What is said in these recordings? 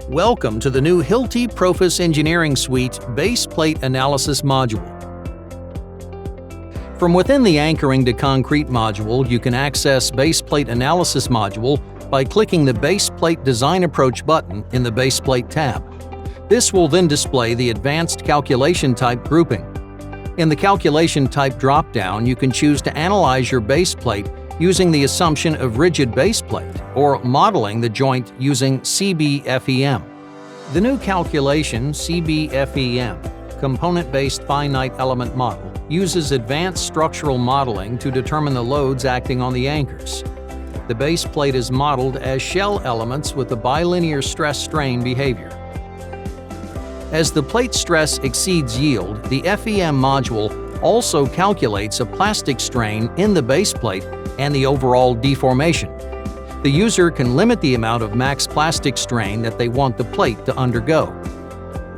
Welcome to the new Hilti PROFIS Engineering Suite Base Plate Analysis Module. From within the Anchoring to Concrete module, you can access Base Plate Analysis module by clicking the Base Plate Design Approach button in the Base Plate tab. This will then display the Advanced Calculation Type grouping. In the Calculation Type drop-down, you can choose to analyze your base plate using the assumption of rigid base plate or modeling the joint using CB-FeM. The new calculation, CB-FeM, Component-Based Finite Element Model, uses advanced structural modeling to determine the loads acting on the anchors. The base plate is modeled as shell elements with a bilinear stress-strain behavior. As the plate stress exceeds yield, the FeM module also calculates a plastic strain in the base plate and the overall deformation. The user can limit the amount of max plastic strain that they want the plate to undergo.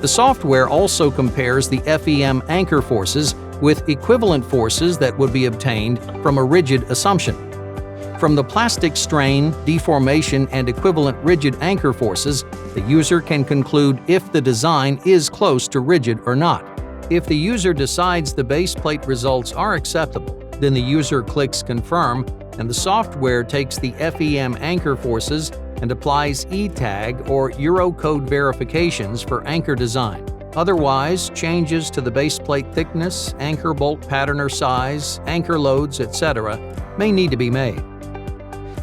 The software also compares the FeM anchor forces with equivalent forces that would be obtained from a rigid assumption. From the plastic strain, deformation, and equivalent rigid anchor forces, the user can conclude if the design is close to rigid or not. If the user decides the base plate results are acceptable, then the user clicks Confirm, and the software takes the FeM anchor forces and applies E-tag or Eurocode verifications for anchor design. Otherwise, changes to the base plate thickness, anchor bolt pattern or size, anchor loads, etc. may need to be made.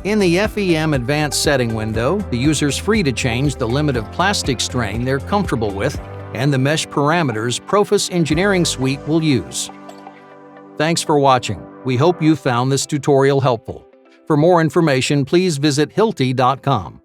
In the FeM Advanced Setting window, the user is free to change the limit of plastic strain they're comfortable with and the mesh parameters PROFIS Engineering Suite will use. Thanks for watching. We hope you found this tutorial helpful. For more information, please visit Hilti.com.